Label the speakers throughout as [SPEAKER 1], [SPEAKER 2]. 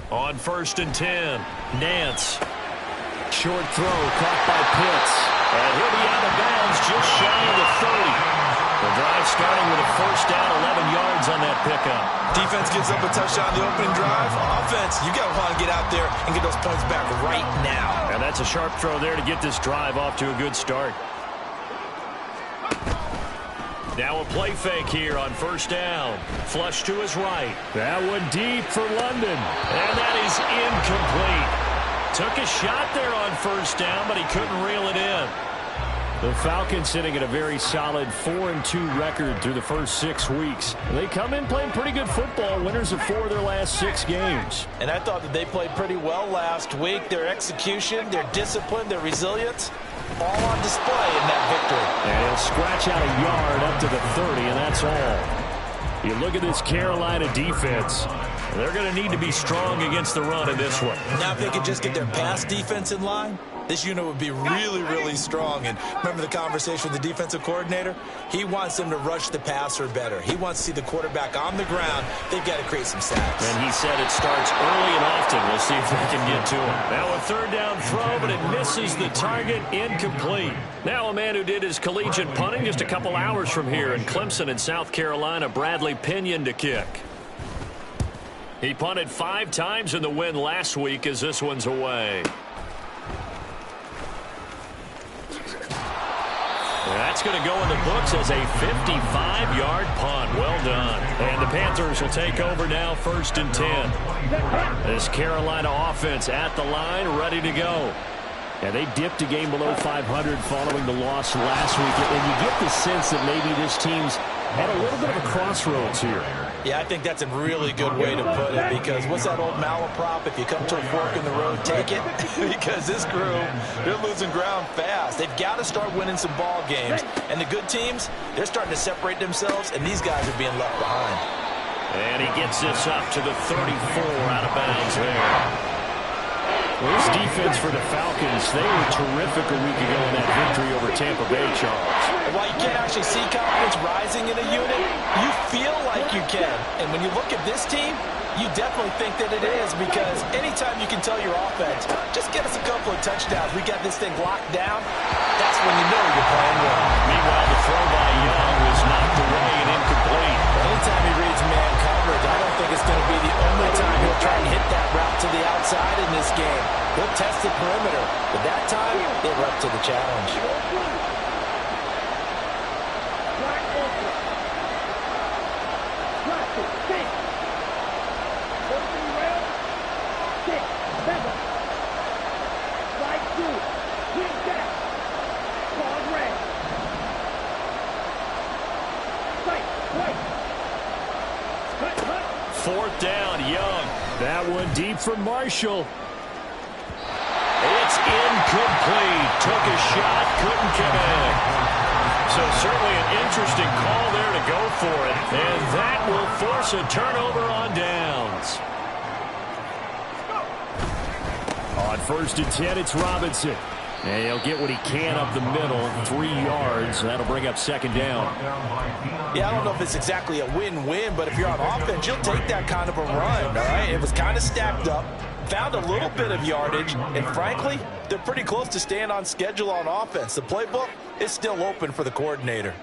[SPEAKER 1] On 1st and 10, Nance. Short throw caught by Pitts. And he'll be out of bounds just shy of the 30. The drive starting with a first down, 11 yards on that pickup.
[SPEAKER 2] Defense gives up a touchdown the opening drive. Offense, you got to want to get out there and get those points back right now.
[SPEAKER 1] And that's a sharp throw there to get this drive off to a good start. Now a play fake here on 1st down. Flush to his right. That one deep for London. And that is incomplete. Took a shot there on 1st down, but he couldn't reel it in. The Falcons sitting at a very solid 4-2 record through the first 6 weeks. They come in playing pretty good football, winners of 4 of their last 6 games.
[SPEAKER 2] And I thought that they played pretty well last week. Their execution, their discipline, their resilience, all on display in that victory.
[SPEAKER 1] And he'll scratch out a yard up to the 30, and that's all. You look at this Carolina defense. They're going to need to be strong against the run in this one.
[SPEAKER 2] Now if they could just get their pass defense in line, this unit would be really, really strong. And remember the conversation with the defensive coordinator? He wants them to rush the passer better. He wants to see the quarterback on the ground. They've got to create some sacks.
[SPEAKER 1] And he said it starts early and often. We'll see if they can get to him. Now a 3rd down throw, but it misses the target. Incomplete. Now a man who did his collegiate punting just a couple hours from here in Clemson in South Carolina, Bradley Pinion to kick. He punted 5 times in the win last week as this one's away. That's going to go in the books as a 55-yard punt. Well done. And the Panthers will take over now 1st and 10. This Carolina offense at the line, ready to go. And they dipped a game below 500 following the loss last week. And you get the sense that maybe this team's at a little bit of a crossroads here.
[SPEAKER 2] Yeah, I think that's a really good way to put it, because what's that old malaprop? If you come to a fork in the road, take it. Because this crew, they're losing ground fast. They've got to start winning some ball games. And the good teams, they're starting to separate themselves, and these guys are being left behind.
[SPEAKER 1] And he gets this up to the 34, out of bounds there. Well, this defense for the Falcons, they were terrific a week ago in that victory over Tampa Bay, Charles.
[SPEAKER 2] While you can't actually see confidence rising in a unit, you feel like you can. And when you look at this team, you definitely think that it is, because anytime you can tell your offense, just get us a couple of touchdowns, we got this thing locked down, that's when you know you're playing well.
[SPEAKER 1] Meanwhile, the throw by Young was knocked away and incomplete.
[SPEAKER 2] Anytime he reads man coverage, I don't think it's going to be the only time he'll try and hit that route to the outside in this game. He'll test the perimeter, but that time, they were up to the challenge.
[SPEAKER 1] Fourth down, Young. That one deep for Marshall. It's incomplete. Took a shot, couldn't connect. So certainly an interesting call there to go for it. And that will force a turnover on downs. On 1st and 10, it's Robinson. And he'll get what he can up the middle, 3 yards. That'll bring up 2nd down.
[SPEAKER 2] Yeah, I don't know if it's exactly a win-win, but if you're on offense, you'll take that kind of a run, all right? It was kind of stacked up, found a little bit of yardage, and frankly, they're pretty close to staying on schedule on offense. The playbook is still open for the coordinator.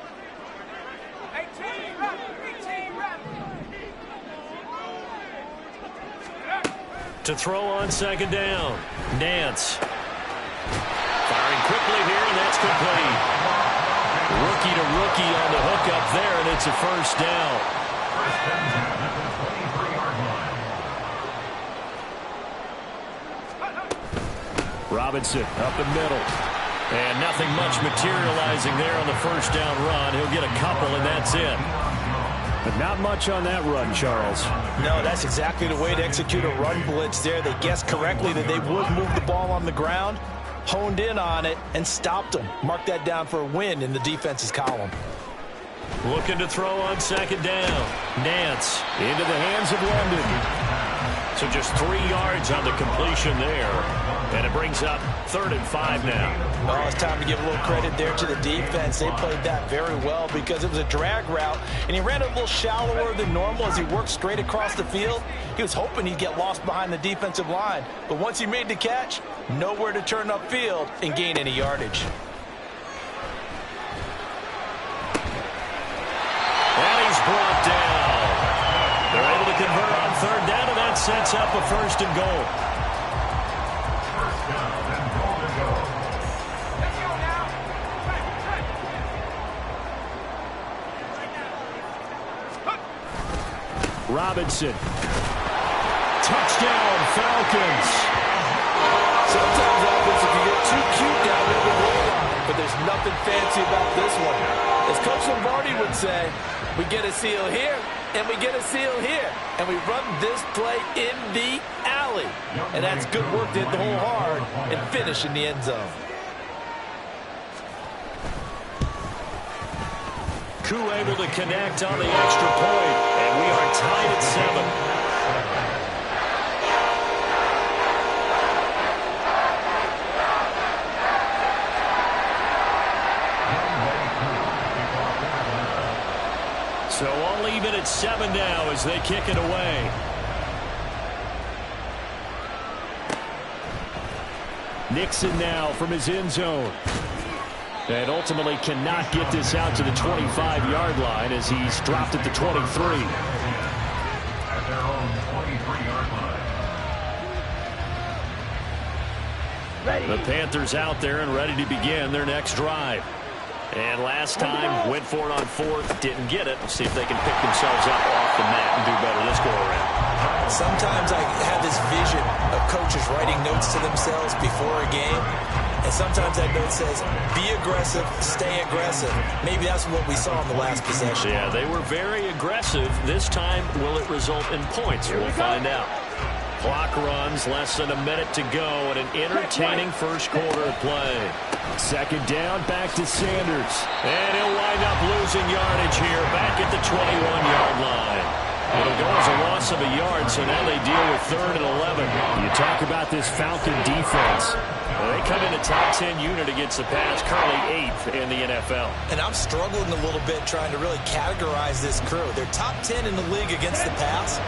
[SPEAKER 1] To throw on 2nd down, Nance. Firing quickly here, and that's complete. Rookie to rookie on the hook up there, and it's a 1st down. Robinson up the middle. And nothing much materializing there on the 1st down run. He'll get a couple, and that's it. But not much on that run, Charles.
[SPEAKER 2] No, that's exactly the way to execute a run blitz there. They guessed correctly that they would move the ball on the ground, honed in on it, and stopped them. Mark that down for a win in the defense's column.
[SPEAKER 1] Looking to throw on 2nd down. Nance into the hands of London. So just 3 yards on the completion there. And it brings up 3rd and 5 now.
[SPEAKER 2] Oh, it's time to give a little credit there to the defense. They played that very well because it was a drag route, and he ran it a little shallower than normal as he worked straight across the field. He was hoping he'd get lost behind the defensive line, but once he made the catch, nowhere to turn upfield and gain any yardage.
[SPEAKER 1] And he's brought down. They're able to convert on 3rd down, and that sets up a 1st and goal. Robinson. Touchdown, Falcons.
[SPEAKER 2] Sometimes offense, if you get too cute down there, but there's nothing fancy about this one. As Coach Lombardi would say, we get a seal here, and we get a seal here, and we run this play in the alley. And that's good work to hit the hole hard and finish in the end zone.
[SPEAKER 1] Koo able to connect on the extra point, and we are tied at 7. So all even at 7 now as they kick it away. Nixon now from his end zone. And ultimately cannot get this out to the 25-yard line as he's dropped at the 23.
[SPEAKER 3] At their own 23-yard line.
[SPEAKER 1] The Panthers out there and ready to begin their next drive. And last time went for it on 4th, didn't get it. We'll see if they can pick themselves up off the mat and do better this go around.
[SPEAKER 2] Sometimes I have this vision of coaches writing notes to themselves before a game. And sometimes that note says, be aggressive, stay aggressive. Maybe that's what we saw in the last possession.
[SPEAKER 1] Yeah, they were very aggressive. This time, will it result in points? We'll find out. Clock runs, less than a minute to go, and an entertaining first quarter of play. 2nd down, back to Sanders. And he'll wind up losing yardage here, back at the 21-yard line. It'll go as a loss of a yard, so now they deal with 3rd and 11. You talk about this Falcon defense. Well, they come in a top 10 unit against the pass, currently 8th in the NFL.
[SPEAKER 2] And I'm struggling a little bit trying to really categorize this crew. They're top 10 in the league against the pass,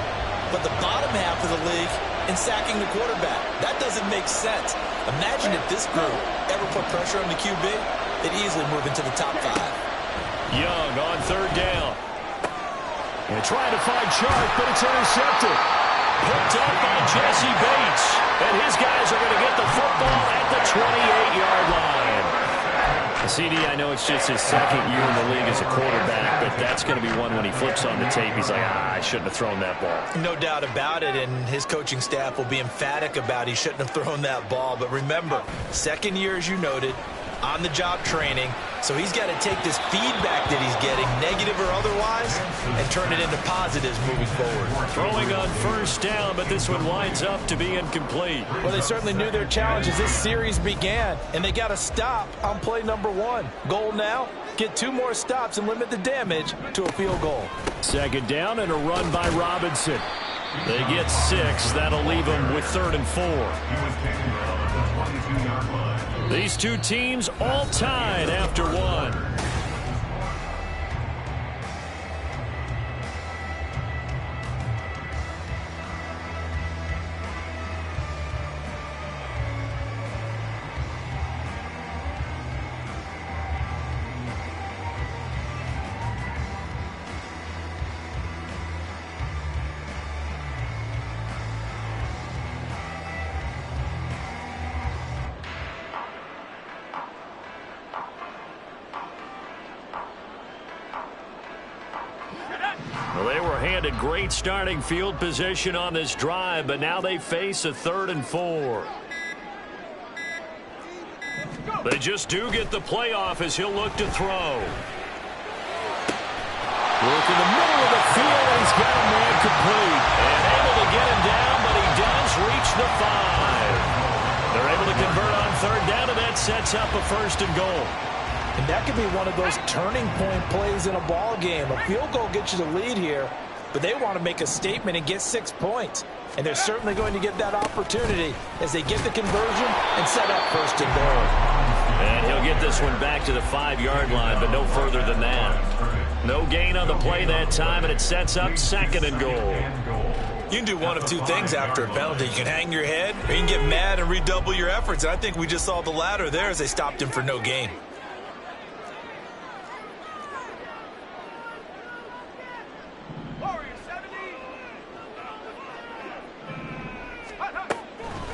[SPEAKER 2] but the bottom half of the league in sacking the quarterback. That doesn't make sense. Imagine if this group ever put pressure on the QB, they'd easily move into the top 5.
[SPEAKER 1] Young on 3rd down. And trying to find Chark, but it's intercepted. Picked up by Jesse Bates. And his guys are going to get the football at the 28-yard line. CD, I know it's just his 2nd year in the league as a quarterback, but that's going to be one when he flips on the tape. He's like, I shouldn't have thrown that ball.
[SPEAKER 2] No doubt about it, and his coaching staff will be emphatic about he shouldn't have thrown that ball. But remember, 2nd year, as you noted, on-the-job training. So he's got to take this feedback that he's getting, negative or otherwise, and turn it into positives moving forward.
[SPEAKER 1] Throwing on 1st down, but this one winds up to be incomplete.
[SPEAKER 2] Well, they certainly knew their challenge as this series began, and they got to stop on play number 1. Goal now, get 2 more stops and limit the damage to a field goal.
[SPEAKER 1] 2nd down and a run by Robinson. They get 6. That'll leave them with 3rd and 4. These two teams all tied after 1. Well, they were handed great starting field position on this drive, but now they face a 3rd and 4. They just do get the playoff as he'll look to throw. Work in the middle of the field, and he's got a man complete. And able to get him down, but he does reach the 5. They're able to convert on 3rd down, and that sets up a 1st and goal.
[SPEAKER 2] And that could be one of those turning point plays in a ball game. A field goal gets you the lead here, but they want to make a statement and get 6 points. And they're certainly going to get that opportunity as they get the conversion and set up first and goal.
[SPEAKER 1] And he'll get this one back to the 5-yard line, but no further than that. No gain on the play that time, and it sets up 2nd and goal.
[SPEAKER 2] You can do one of two things after a penalty. You can hang your head, or you can get mad and redouble your efforts. And I think we just saw the latter there as they stopped him for no gain.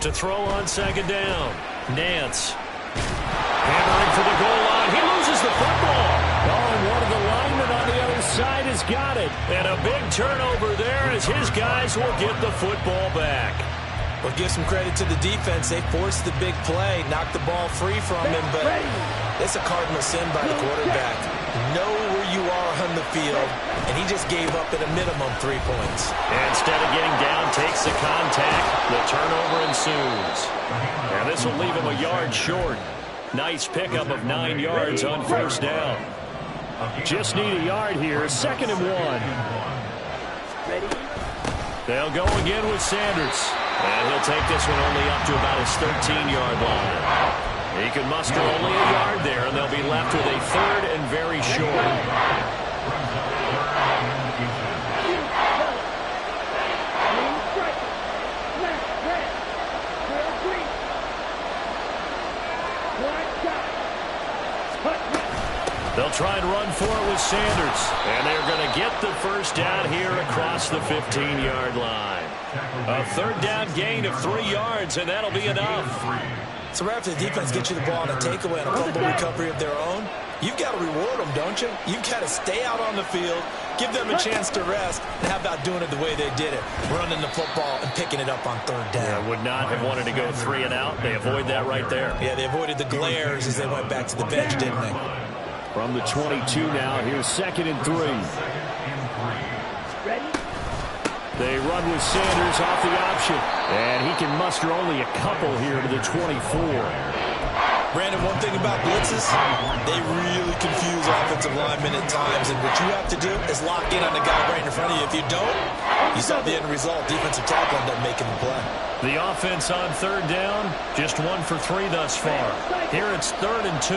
[SPEAKER 1] To throw on 2nd down. Nance. Hammering for the goal line. He loses the football. Oh, and one of the linemen on the other side has got it. And a big turnover there as his guys will get the football back.
[SPEAKER 2] Well, give some credit to the defense. They forced the big play, knocked the ball free from him, but it's a cardinal sin by the quarterback. Know where you are on the field, and he just gave up at a minimum 3 points.
[SPEAKER 1] And instead of getting down, takes the contact. The turnover ensues. And this will leave him a yard short. Nice pickup of 9 yards on 1st down. Just need a yard here. 2nd and 1. They'll go again with Sanders. And he'll take this one only up to about his 13-yard line. He can muster only a yard there, and they'll be left with a 3rd and very short. They'll try and run for it with Sanders. And they're going to get the 1st down here across the 15-yard line. A 3rd down gain of 3 yards, and that'll be enough.
[SPEAKER 2] So right after the defense gets you the ball on a takeaway and a fumble recovery of their own, you've got to reward them, don't you? You've got to stay out on the field, give them a chance to rest, and how about doing it the way they did it, running the football and picking it up on 3rd down.
[SPEAKER 1] Yeah, would not have wanted to go 3 and out. They avoid that right there.
[SPEAKER 2] Yeah, they avoided the glares as they went back to the bench, didn't they?
[SPEAKER 1] From the 22 now, here's 2nd and 3. They run with Sanders off the option. And he can muster only a couple here to the 24.
[SPEAKER 2] Brandon, one thing about blitzes, they really confuse offensive linemen at times. And what you have to do is lock in on the guy right in front of you. If you don't, you saw the end result. Defensive tackle ended up making the play.
[SPEAKER 1] The offense on 3rd down, just 1 for 3 thus far. Here it's 3rd and 2.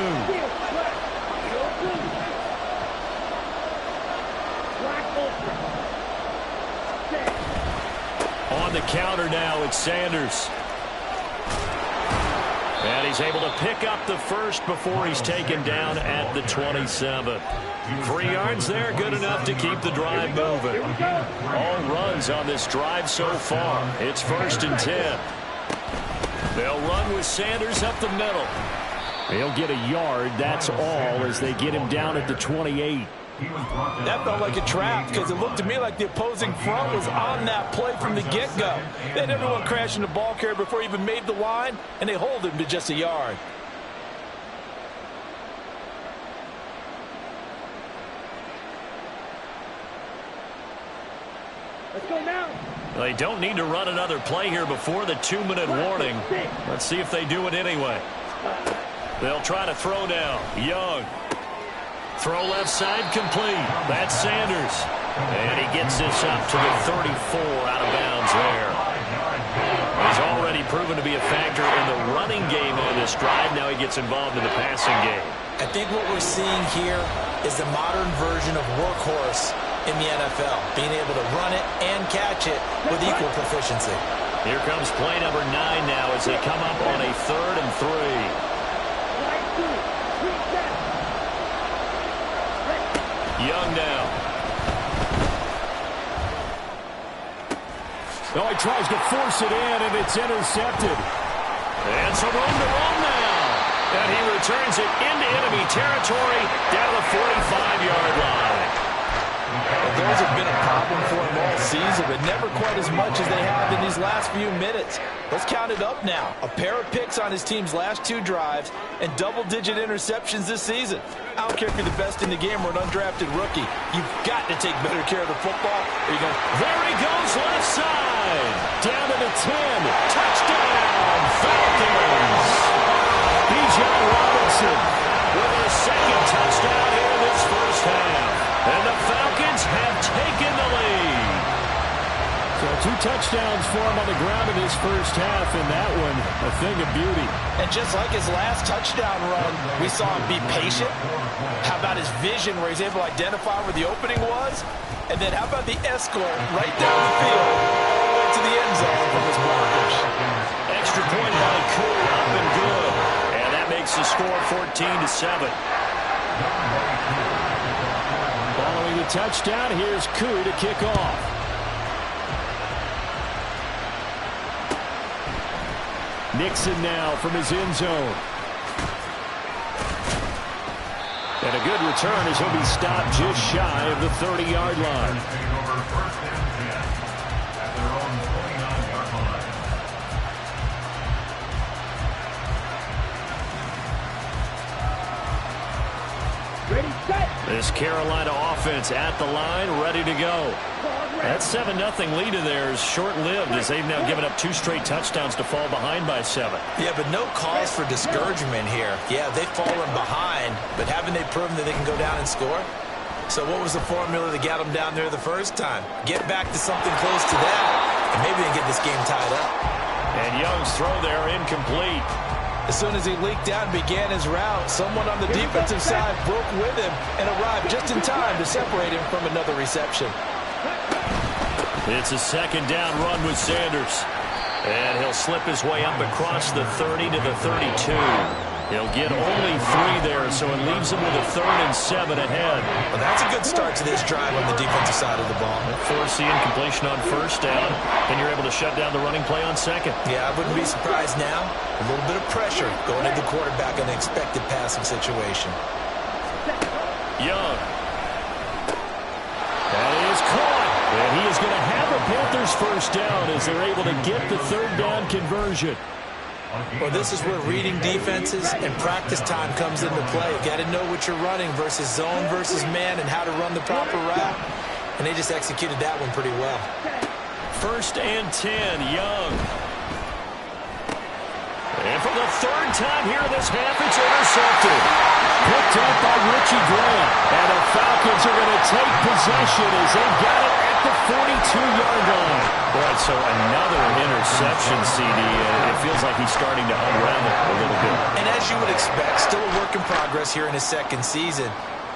[SPEAKER 1] On the counter now, it's Sanders. And he's able to pick up the 1st before he's taken down at the 27. 3 yards there, good enough to keep the drive moving. All runs on this drive so far. It's 1st and 10. They'll run with Sanders up the middle. He'll get a yard, that's all, as they get him down at the 28.
[SPEAKER 2] That felt like a trap because it looked to me like the opposing front was on that play from the get-go. They had everyone crashing the ball carrier before he even made the line, and they hold him to just a yard.
[SPEAKER 3] Let's go now.
[SPEAKER 1] They don't need to run another play here before the 2-minute warning. Let's see if they do it anyway. They'll try to throw now. Young. Throw left side complete. That's Sanders. And he gets this up to the 34 out of bounds there. He's already proven to be a factor in the running game on this drive. Now he gets involved in the passing game.
[SPEAKER 2] I think what we're seeing here is the modern version of workhorse in the NFL. Being able to run it and catch it with equal proficiency.
[SPEAKER 1] Here comes play number 9 now as they come up on a 3rd and 3. Young now. Oh, he tries to force it in, and it's intercepted. And some room to run now. And he returns it into enemy territory down the 45-yard line.
[SPEAKER 2] Well, those have been a problem for him all season, but never quite as much as they have in these last few minutes. Let's count it up now. A pair of picks on his team's last 2 drives and double-digit interceptions this season. I don't care if you're the best in the game or an undrafted rookie. You've got to take better care of the football.
[SPEAKER 1] There he goes left side. Down to the 10. Touchdown, Falcons. Bijan Robinson with a 2nd touchdown here in this 1st half. And the Falcons have taken the lead. So 2 touchdowns for him on the ground in this first half, and that one a thing of beauty.
[SPEAKER 2] And just like his last touchdown run, we saw him be patient. How about his vision where he's able to identify where the opening was? And then how about the escort right down the field all the way to the end zone from his blockers?
[SPEAKER 1] Extra point by Koo, up and good. And that makes the score 14-7. Following the touchdown, here's Koo to kick off. Nixon now from his end zone. And a good return as he'll be stopped just shy of the 30-yard line. This Carolina offense at the line, ready to go. That 7-0 lead of theirs short-lived as they've now given up 2 straight touchdowns to fall behind by 7.
[SPEAKER 2] Yeah, but no cause for discouragement here. Yeah, they've fallen behind, but haven't they proven that they can go down and score? So what was the formula that got them down there the first time? Get back to something close to that, and maybe they can get this game tied up.
[SPEAKER 1] And Young's throw there incomplete.
[SPEAKER 2] As soon as he leaked out and began his route, someone on the defensive side broke with him and arrived just in time to separate him from another reception.
[SPEAKER 1] It's a 2nd down run with Sanders. And he'll slip his way up across the 30 to the 32. He'll get only 3 there, so it leaves him with a 3rd and 7 ahead.
[SPEAKER 2] Well, that's a good start to this drive on the defensive side of the ball.
[SPEAKER 1] Force the incompletion on 1st down, and you're able to shut down the running play on 2nd.
[SPEAKER 2] Yeah, I wouldn't be surprised now. A little bit of pressure going into the quarterback in an expected passing situation.
[SPEAKER 1] Young. That is caught. And he is going to have a Panthers 1st down as they're able to get the 3rd down conversion.
[SPEAKER 2] Well, this is where reading defenses and practice time comes into play. You got to know what you're running versus zone versus man and how to run the proper route. And they just executed that one pretty well.
[SPEAKER 1] 1st and 10, Young. And for the 3rd time here in this half, it's intercepted. Picked up by Richie Grant. And the Falcons are going to take possession as they've got it at the 42-yard line. Right, so another interception, CD. It feels like he's starting to unravel a little bit.
[SPEAKER 2] And as you would expect, still a work in progress here in his 2nd season.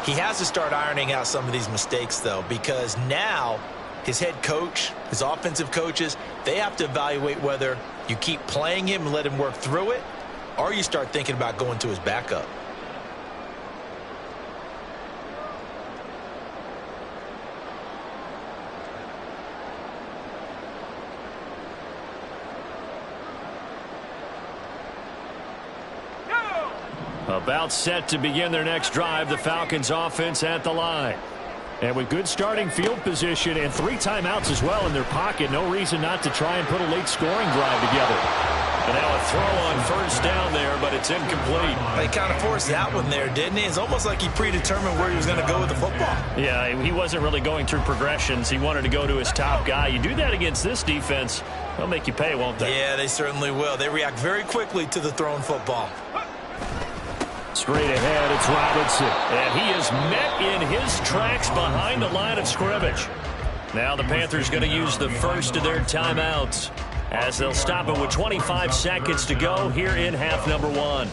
[SPEAKER 2] He has to start ironing out some of these mistakes, though, because now his head coach, his offensive coaches, they have to evaluate whether you keep playing him and let him work through it, or you start thinking about going to his backup.
[SPEAKER 1] About set to begin their next drive, the Falcons offense at the line. And with good starting field position and 3 timeouts as well in their pocket, no reason not to try and put a late scoring drive together. And now a throw on 1st down there, but it's incomplete.
[SPEAKER 2] They kind of forced that one there, didn't he? It's almost like he predetermined where he was going to go with the football.
[SPEAKER 1] Yeah, he wasn't really going through progressions. He wanted to go to his top guy. You do that against this defense, they'll make you pay, won't they?
[SPEAKER 2] Yeah, they certainly will. They react very quickly to the thrown football.
[SPEAKER 1] Straight ahead, it's Robinson. And he is met in his tracks behind the line of scrimmage. Now the Panthers going to use the 1st of their timeouts as they'll stop it with 25 seconds to go here in half number 1.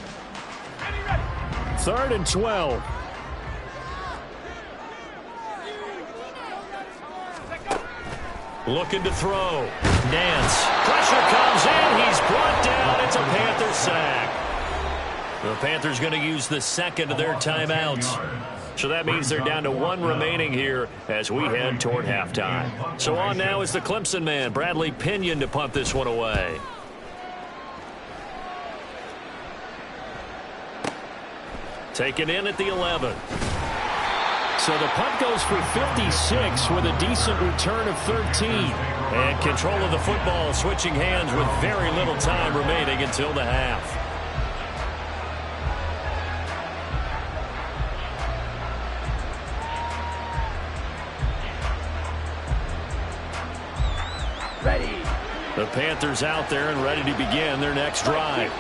[SPEAKER 1] 3rd and 12. Looking to throw. Nance. Pressure comes in. He's brought down. It's a Panther sack. The Panthers going to use the 2nd of their timeouts. So that means they're down to 1 remaining here as we head toward halftime. So on now is the Clemson man, Bradley Pinion, to punt this one away. Taken in at the 11. So the punt goes for 56 with a decent return of 13. And control of the football switching hands with very little time remaining until the half. The Panthers out there and ready to begin their next drive.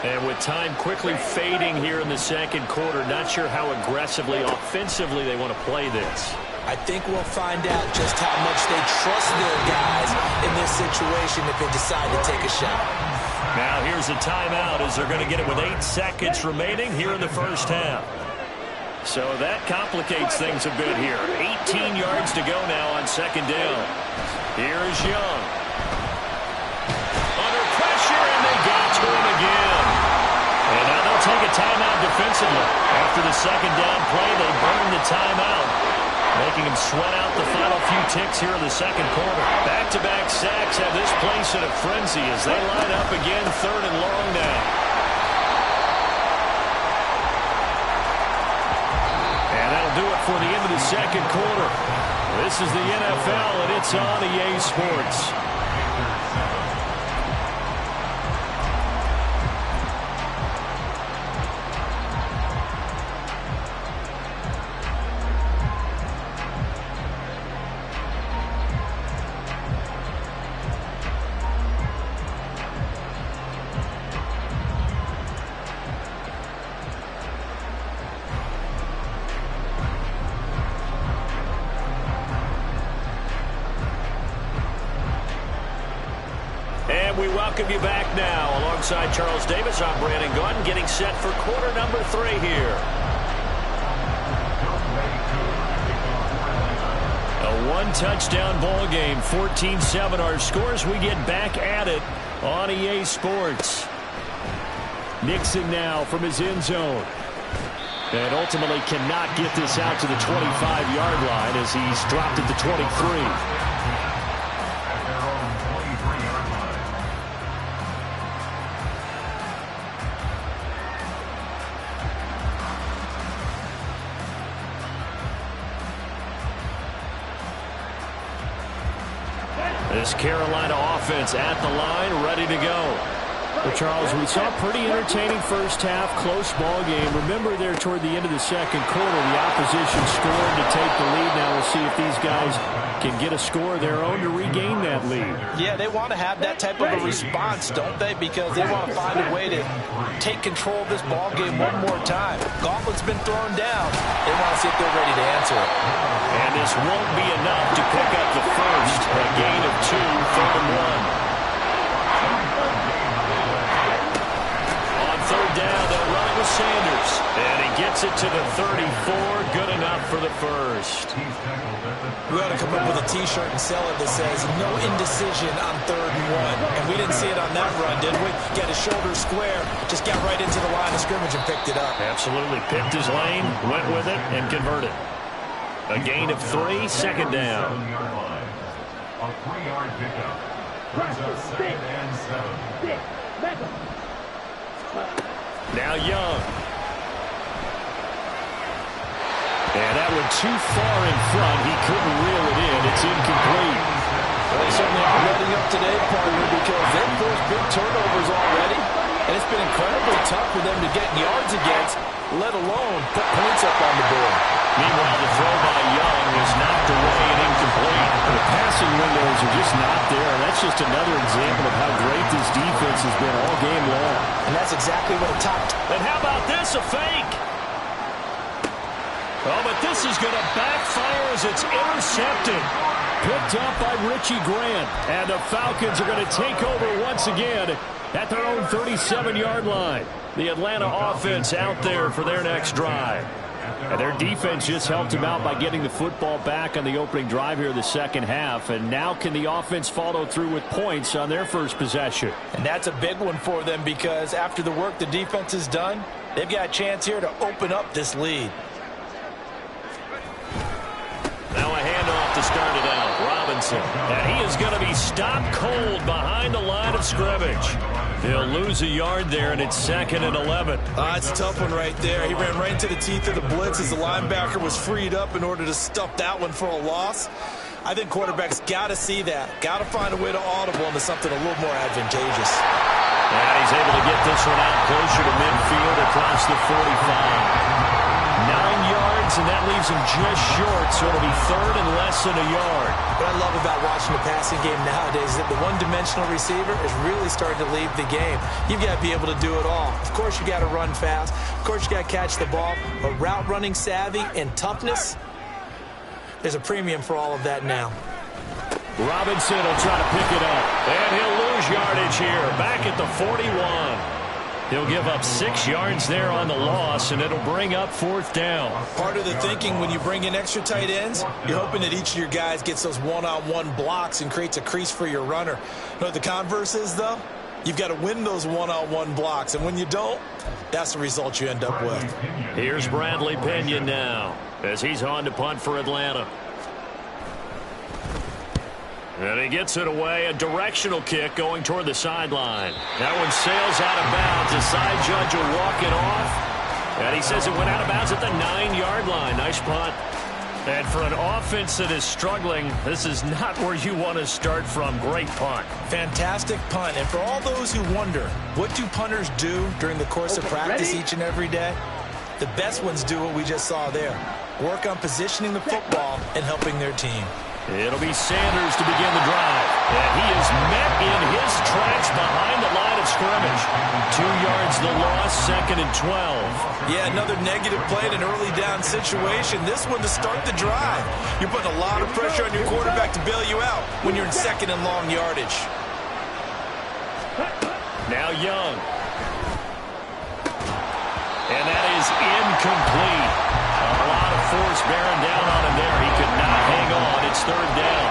[SPEAKER 1] And with time quickly fading here in the 2nd quarter, not sure how aggressively, offensively they want to play this.
[SPEAKER 2] I think we'll find out just how much they trust their guys situation if they decide to take a shot.
[SPEAKER 1] Now here's a timeout as they're going to get it with 8 seconds remaining here in the first half. So that complicates things a bit here. 18 yards to go now on second down. Here's Young. Under pressure, and they got to him again. And now they'll take a timeout defensively. After the second down play, they burn the timeout, making him sweat out the final few ticks here in the second quarter. Back-to-back sacks have this place in a frenzy as they line up again, 3rd and long now. And that'll do it for the end of the second quarter. This is the NFL, and it's on EA Sports. And we welcome you back now. Alongside Charles Davis, I'm Brandon Gaudin, getting set for quarter number 3 here. A one-touchdown ball game, 14-7 our scores. We get back at it on EA Sports. Nixon now from his end zone. And ultimately cannot get this out to the 25-yard line as he's dropped at the 23. This Carolina offense at the line, ready to go. Well, Charles, we saw a pretty entertaining first half, close ball game. Remember there toward the end of the second quarter, the opposition scored to take the lead. Now we'll see if these guys can get a score of their own to regain that lead.
[SPEAKER 2] Yeah, they want to have that type of a response, don't they? Because they want to find a way to take control of this ball game one more time. Gauntlet's been thrown down. They want to see if they're ready to answer it.
[SPEAKER 1] And this won't be enough to pick up the first. A gain of 2, 3rd and 1. On 3rd down, they'll run it with Sanders. And he gets it to the 34. Good enough for the first.
[SPEAKER 2] We ought to come up with a T-shirt and sell it that says, no indecision on 3rd and 1. And we didn't see it on that run, did we? Got his shoulder square, just got right into the line of scrimmage and picked it up.
[SPEAKER 1] Absolutely. Picked his lane, went with it, and converted. A gain of 3, second down.
[SPEAKER 3] A 3-yard pickup. Brings up 2nd and 7.
[SPEAKER 1] Now Young. And that one too far in front. He couldn't reel it in. It's incomplete.
[SPEAKER 2] Well, they certainly are letting up today, partner, because they've forced big turnovers already. And it's been incredibly tough for them to get yards against, let alone put points up on the board.
[SPEAKER 1] Meanwhile, the throw by Young was knocked away and incomplete. The passing windows are just not there. That's just another example of how great this defense has been all game long.
[SPEAKER 2] And that's exactly what a top...
[SPEAKER 1] And how about this, a fake? Oh, but this is going to backfire as it's intercepted. Picked up by Richie Grant. And the Falcons are going to take over once again at their own 37-yard line. The Atlanta offense out there for their next drive. And their defense just helped them out by getting the football back on the opening drive here in the second half. And now can the offense follow through with points on their first possession?
[SPEAKER 2] And that's a big one for them because after the work the defense has done, they've got a chance here to open up this lead.
[SPEAKER 1] Now a handoff to start it out. Robinson. And he is going to be stopped cold behind the line of scrimmage. He'll lose a yard there, and it's 2nd and 11.
[SPEAKER 2] It's a tough one right there. He ran right into the teeth of the blitz as the linebacker was freed up in order to stuff that one for a loss. I think quarterbacks got to see that. Got to find a way to audible into something a little more advantageous.
[SPEAKER 1] And he's able to get this one out closer to midfield across the 45. 9 yards, and that leaves him just short, so it'll be 3rd and less than a yard.
[SPEAKER 2] What I love about watching the passing game nowadays is that the one-dimensional receiver is really starting to leave the game. You've got to be able to do it all. Of course, you got to run fast. Of course, you got to catch the ball. But route running savvy and toughness, there's a premium for all of that now.
[SPEAKER 1] Robinson will try to pick it up. And he'll lose yardage here. Back at the 41. He'll give up 6 yards there on the loss, and it'll bring up 4th down.
[SPEAKER 2] Part of the thinking when you bring in extra tight ends, you're hoping that each of your guys gets those one-on-one blocks and creates a crease for your runner. You know what the converse is, though? You've got to win those one-on-one blocks, and when you don't, that's the result you end up with.
[SPEAKER 1] Here's Bradley Pinion now as he's on to punt for Atlanta. And he gets it away, a directional kick going toward the sideline. That one sails out of bounds. The side judge will walk it off. And he says it went out of bounds at the 9-yard line. Nice punt. And for an offense that is struggling, this is not where you want to start from. Great punt.
[SPEAKER 2] Fantastic punt. And for all those who wonder, what do punters do during the course of practice each and every day? The best ones do what we just saw there. Work on positioning the football and helping their team.
[SPEAKER 1] It'll be Sanders to begin the drive. And he is met in his tracks behind the line of scrimmage. 2 yards the loss, 2nd and 12.
[SPEAKER 2] Yeah, another negative play in an early down situation. This one to start the drive. You're putting a lot of pressure on your quarterback to bail you out when you're in 2nd and long yardage.
[SPEAKER 1] Now Young. And that is incomplete. A lot of force bearing down on him there. He could not hang on. It's 3rd down.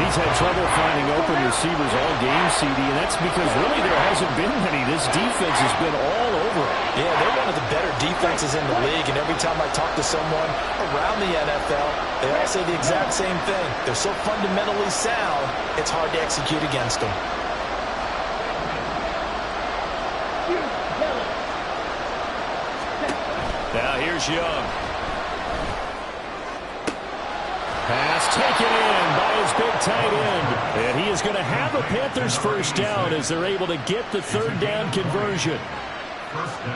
[SPEAKER 4] He's had trouble finding open receivers all game, CD, and that's because really there hasn't been many. This defense has been all over it.
[SPEAKER 2] Yeah, they're one of the better defenses in the league, and every time I talk to someone around the NFL, they all say the exact same thing. They're so fundamentally sound, it's hard to execute against them.
[SPEAKER 1] Now here's Young. Pass taken in by his big tight end. And he is going to have a Panthers 1st down as they're able to get the 3rd down conversion.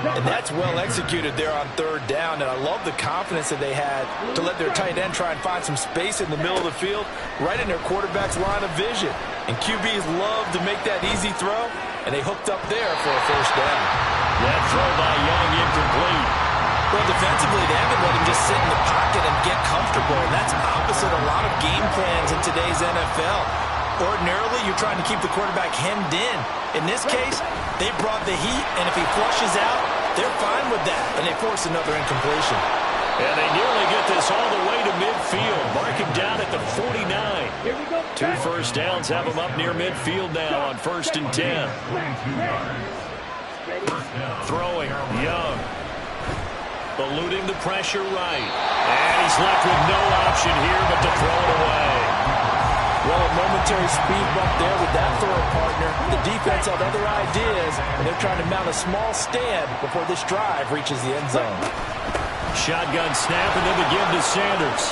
[SPEAKER 2] And that's well executed there on 3rd down. And I love the confidence that they had to let their tight end try and find some space in the middle of the field, right in their quarterback's line of vision. And QBs love to make that easy throw, and they hooked up there for a 1st down.
[SPEAKER 1] That throw by Young incomplete.
[SPEAKER 2] Well, defensively, they haven't let him just sit in the pocket and get comfortable. And that's opposite a lot of game plans in today's NFL. Ordinarily, you're trying to keep the quarterback hemmed in. In this case, they brought the heat, and if he flushes out, they're fine with that. And they force another incompletion.
[SPEAKER 1] And they nearly get this all the way to midfield. Mark him down at the 49. 2 first downs have him up near midfield now on 1st and 10. Throwing, Young. Eluding the pressure right. And he's left with no option here but to throw it away.
[SPEAKER 2] Well, a momentary speed bump there with that throw partner. The defense had other ideas, and they're trying to mount a small stand before this drive reaches the end zone.
[SPEAKER 1] Shotgun snap and then the give to Sanders.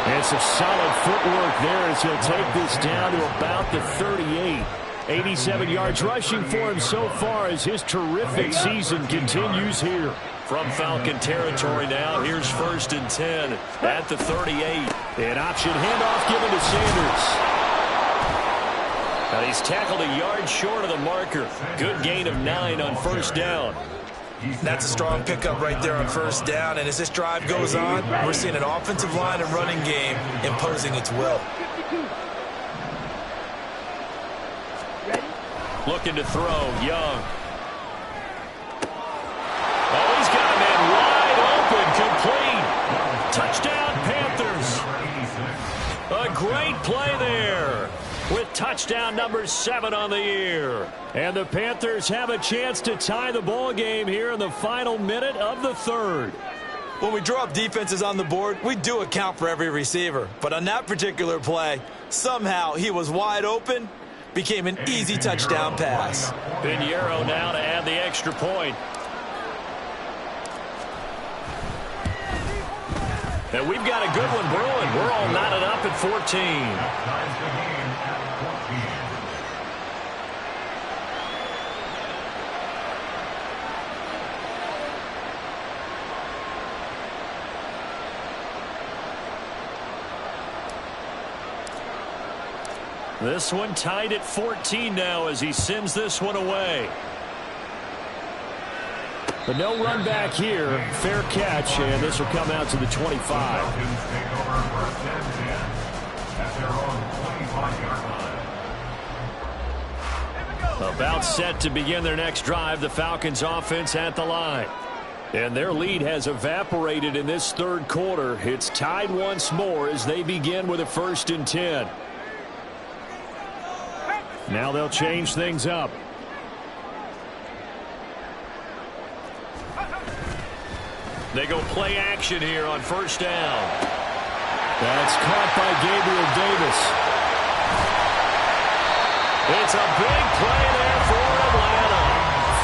[SPEAKER 4] And some solid footwork there as he'll take this down to about the 38. 87 yards rushing for him so far as his terrific season continues here.
[SPEAKER 1] From Falcon territory now, here's 1st and 10 at the 38.
[SPEAKER 4] An option handoff given to Sanders.
[SPEAKER 1] And he's tackled a yard short of the marker. Good gain of 9 on 1st down.
[SPEAKER 2] That's a strong pickup right there on 1st down. And as this drive goes on, we're seeing an offensive line and running game imposing its will.
[SPEAKER 1] Looking to throw, Young. Oh, he's got a man wide open, complete. Touchdown, Panthers. A great play there with touchdown number 7 on the year.
[SPEAKER 4] And the Panthers have a chance to tie the ball game here in the final minute of the 3rd.
[SPEAKER 2] When we draw up defenses on the board, we do account for every receiver. But on that particular play, somehow he was wide open, became an easy touchdown pass.
[SPEAKER 1] Pinheiro now to add the extra point. And we've got a good one brewing. We're all knotted up at 14. This one tied at 14 now as he sends this one away.
[SPEAKER 4] But no run back here. Fair catch, and this will come out to the 25.
[SPEAKER 3] Falcons take over first and 10 at their own 25-yard line.
[SPEAKER 1] About set to begin their next drive. The Falcons offense at the line. And their lead has evaporated in this third quarter. It's tied once more as they begin with a 1st and 10. Now they'll change things up. They go play action here on 1st down.
[SPEAKER 4] That's caught by Gabriel Davis.
[SPEAKER 1] It's a big play there for Atlanta.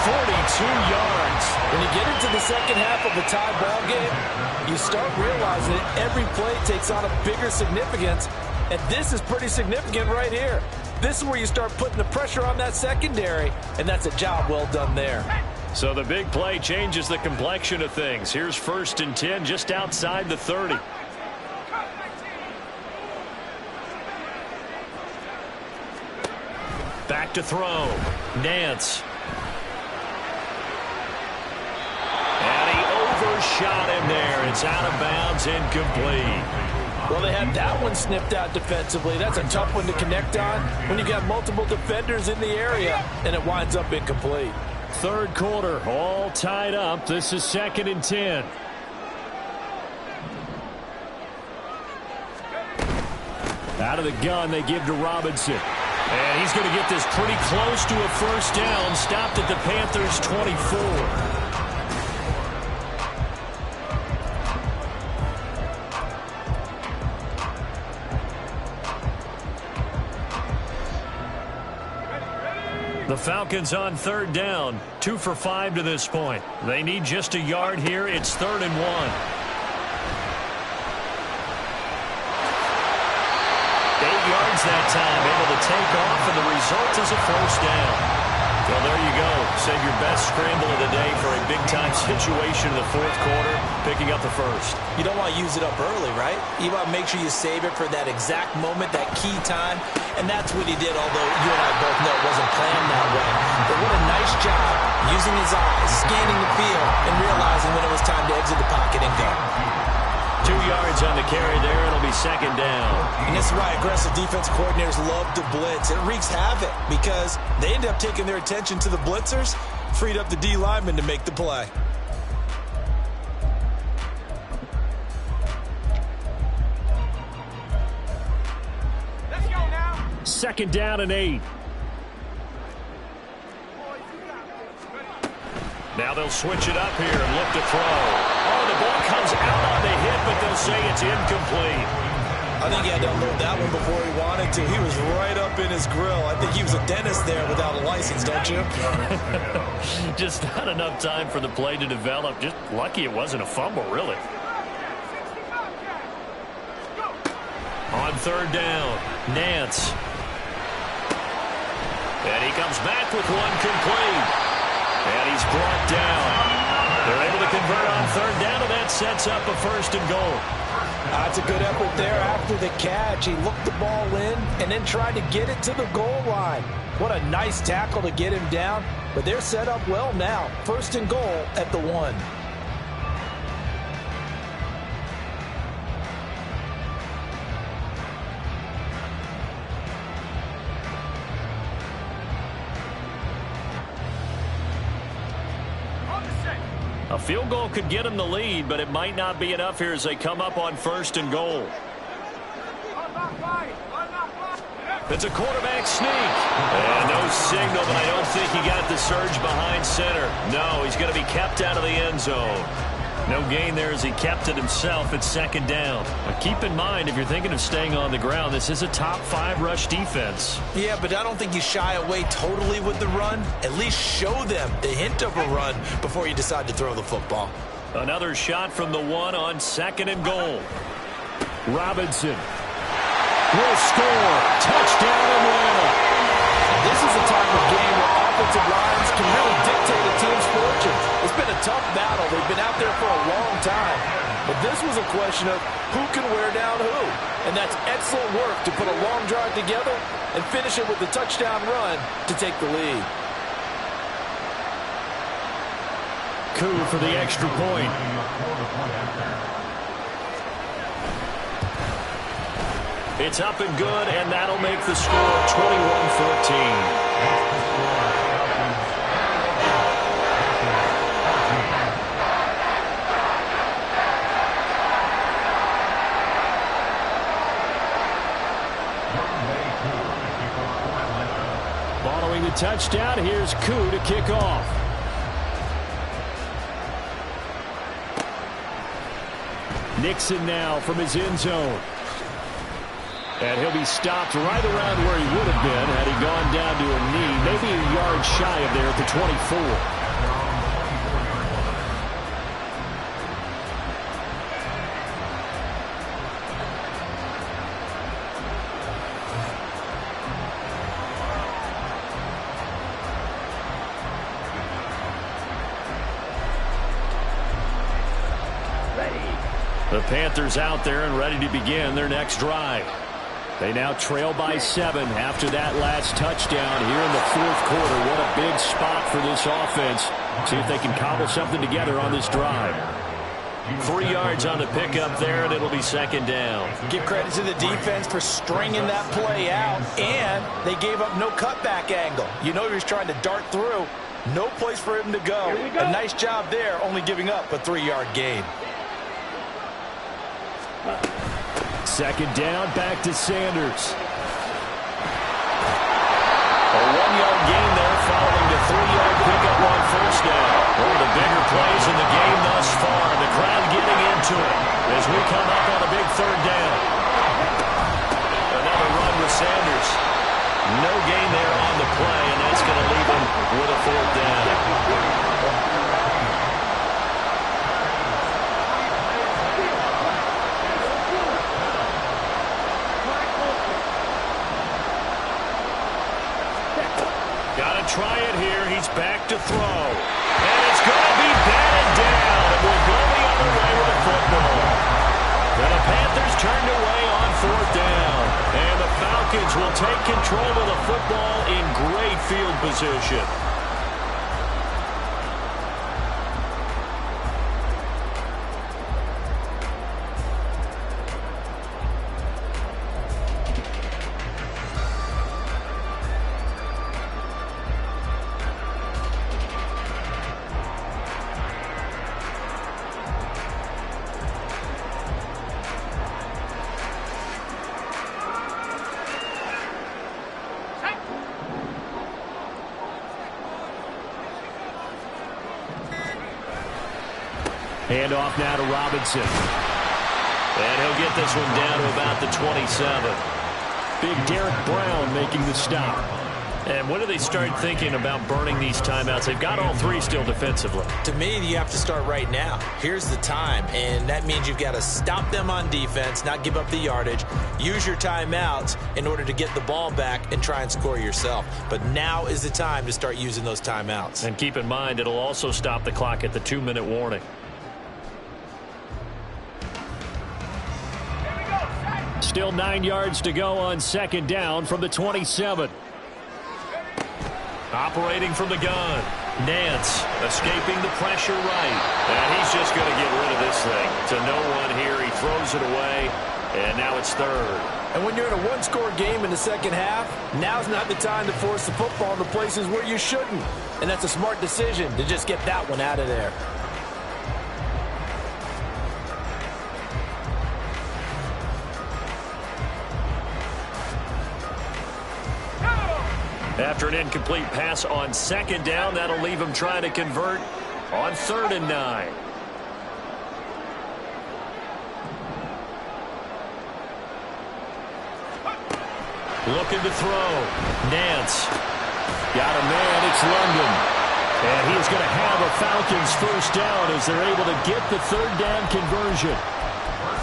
[SPEAKER 1] 42 yards.
[SPEAKER 2] When you get into the second half of a tie ball game, you start realizing that every play takes on a bigger significance, and this is pretty significant right here. This is where you start putting the pressure on that secondary, and that's a job well done there.
[SPEAKER 1] So the big play changes the complexion of things. Here's 1st and 10 just outside the 30. Back to throw. Nance. And he overshot him there. It's out of bounds, incomplete.
[SPEAKER 2] Well, they had that one snipped out defensively. That's a tough one to connect on when you got multiple defenders in the area, and it winds up incomplete.
[SPEAKER 1] Third quarter, all tied up. This is 2nd and 10.
[SPEAKER 4] Out of the gun, they give to Robinson.
[SPEAKER 1] And he's going to get this pretty close to a 1st down. Stopped at the Panthers' 24. The Falcons on 3rd down, 2 for 5 to this point. They need just a yard here. It's 3rd and 1. 8 yards that time, able to take off, and the result is a 1st down. Well, there you go. Save your best scramble of the day for a big-time situation in the 4th quarter, picking up the 1st.
[SPEAKER 2] You don't want to use it up early, right? You want to make sure you save it for that exact moment, that key time, and that's what he did, although you and I both know it wasn't planned that way. But what a nice job using his eyes, scanning the field, and realizing when it was time to exit the pocket and go.
[SPEAKER 1] 2 yards on the carry there. It'll be 2nd down.
[SPEAKER 2] And that's why aggressive defensive coordinators love to blitz. It wreaks havoc because they end up taking their attention to the blitzers, freed up the D lineman to make the play.
[SPEAKER 1] Let's go now. 2nd down and 8. Now they'll switch it up here and look to throw. Oh, the ball comes out on the hit, but they'll say it's incomplete.
[SPEAKER 2] I think he had to unload that one before he wanted to. He was right up in his grill. I think he was a dentist there without a license, don't you?
[SPEAKER 1] Just not enough time for the play to develop. Just lucky it wasn't a fumble, really. On 3rd down, Nance. And he comes back with one complete. And he's brought down. They're able to convert on 3rd down, and that sets up a 1st and goal.
[SPEAKER 2] That's a good effort there after the catch. He looked the ball in and then tried to get it to the goal line. What a nice tackle to get him down. But they're set up well now. 1st and goal at the 1.
[SPEAKER 1] A field goal could get them the lead, but it might not be enough here as they come up on 1st and goal. It's a quarterback sneak. And no signal, but I don't think he got the surge behind center. No, he's going to be kept out of the end zone. No gain there as he kept it himself at 2nd down. But keep in mind, if you're thinking of staying on the ground, this is a top 5 rush defense.
[SPEAKER 2] Yeah, but I don't think you shy away totally with the run. At least show them the hint of a run before you decide to throw the football.
[SPEAKER 1] Another shot from the 1 on 2nd and goal.
[SPEAKER 4] Robinson will score. Touchdown, Atlanta.
[SPEAKER 2] This is a type of game where offensive lines can really dictate a team's fortunes. It's been a tough battle. They've been out there for a long time. But this was a question of who can wear down who. And that's excellent work to put a long drive together and finish it with a touchdown run to take the lead.
[SPEAKER 4] Koo for the extra point. It's up and good, and that'll make the score 21-14. Following the touchdown, here's Koo to kick off. Nixon now from his end zone. And he'll be stopped right around where he would have been had he gone down to a knee, maybe a yard shy of there at the 24. The Panthers out there and ready to begin their next drive. They now trail by 7 after that last touchdown here in the fourth quarter. What a big spot for this offense. See if they can cobble something together on this drive. 3 yards on the pickup there, and it'll be second down.
[SPEAKER 2] Give credit to the defense for stringing that play out, and they gave up no cutback angle. You know he was trying to dart through. No place for him to go. A nice job there, only giving up a 3-yard gain.
[SPEAKER 4] Second down, back to Sanders. A 1-yard gain there following the 3-yard pickup on first down. One of the bigger plays in the game thus far. The crowd getting into it as we come up on a big third down. Another run with Sanders. No gain there on the play, and that's going to leave him with a fourth down. Try it here. He's back to throw. And it's going to be batted down. And we'll go the other way with the football. And the Panthers turned away on fourth down. And the Falcons will take control of the football in great field position. Hand off now to Robinson. And he'll get this one down to about the 27. Big Derek Brown making the stop. And when do they start thinking about burning these timeouts? They've got all 3 still defensively.
[SPEAKER 2] To me, you have to start right now. Here's the time, and that means you've got to stop them on defense, not give up the yardage, use your timeouts in order to get the ball back and try and score yourself. But now is the time to start using those timeouts.
[SPEAKER 1] And keep in mind, it'll also stop the clock at the 2-minute warning. Still 9 yards to go on second down from the 27. Operating from the gun. Nance escaping the pressure right. And he's just going to get rid of this thing. To no one here. He throws it away. And now it's third.
[SPEAKER 2] And when you're in a one-score game in the second half, now's not the time to force the football in the places where you shouldn't. And that's a smart decision to just get that one out of there.
[SPEAKER 1] After an incomplete pass on second down, that'll leave him trying to convert on 3rd and 9. Looking to throw. Nance. Got a man. It's London. And he is going to have a Falcons first down as they're able to get the 3rd down conversion.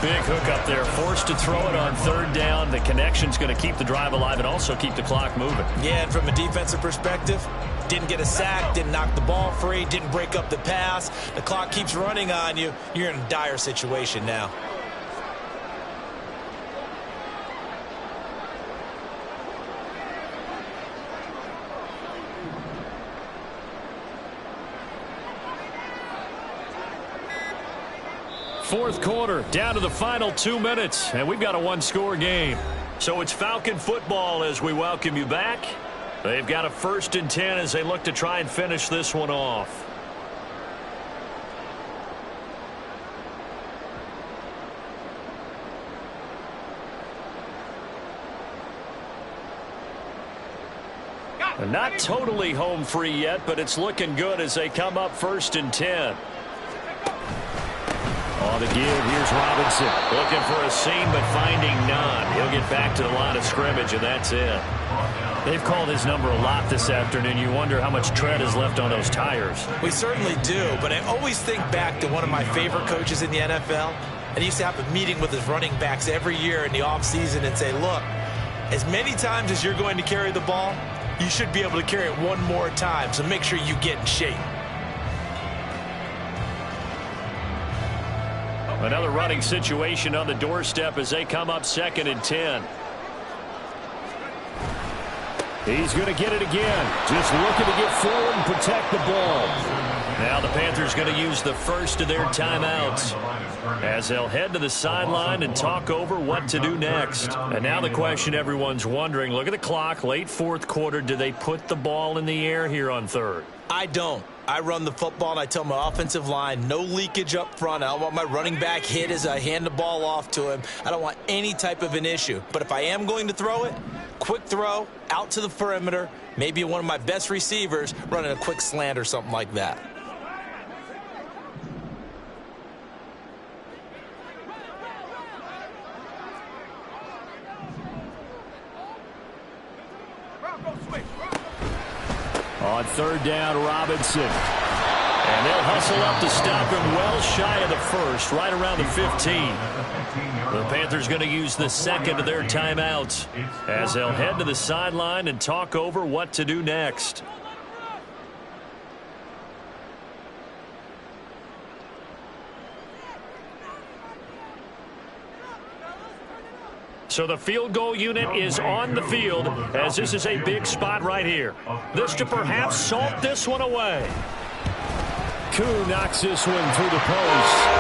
[SPEAKER 1] Big hook up there, forced to throw it on 3rd down. The connection's going to keep the drive alive and also keep the clock moving.
[SPEAKER 2] Yeah, and from a defensive perspective, didn't get a sack, didn't knock the ball free, didn't break up the pass. The clock keeps running on you. You're in a dire situation now.
[SPEAKER 1] Fourth quarter, down to the final 2 minutes, and we've got a one-score game. So it's Falcon football as we welcome you back. They've got a 1st and 10 as they look to try and finish this one off. Not totally home free yet, but it's looking good as they come up 1st and 10. On the give, here's Robinson. Looking for a seam, but finding none. He'll get back to the line of scrimmage, and that's it. They've called his number a lot this afternoon. You wonder how much tread is left on those tires.
[SPEAKER 2] We certainly do, but I always think back to one of my favorite coaches in the NFL. And he used to have a meeting with his running backs every year in the offseason and say, look, as many times as you're going to carry the ball, you should be able to carry it one more time, so make sure you get in shape.
[SPEAKER 1] Another running situation on the doorstep as they come up 2nd and 10. He's going to get it again. Just looking to get forward and protect the ball. Now the Panthers going to use the first of their timeouts as they'll head to the sideline and talk over what to do next. And now the question everyone's wondering, look at the clock, late 4th quarter, do they put the ball in the air here on 3rd?
[SPEAKER 2] I don't. I run the football, and I tell my offensive line, no leakage up front. I don't want my running back hit as I hand the ball off to him. I don't want any type of an issue. But if I am going to throw it, quick throw, out to the perimeter, maybe one of my best receivers running a quick slant or something like that.
[SPEAKER 1] On 3rd down, Robinson. And they'll hustle up to stop him well shy of the 1st, right around the 15. The Panthers going to use the 2nd of their timeouts as they'll head to the sideline and talk over what to do next. So the field goal unit is on the field as this is a big spot right here. This to perhaps salt this one away. Koo knocks this one through the post.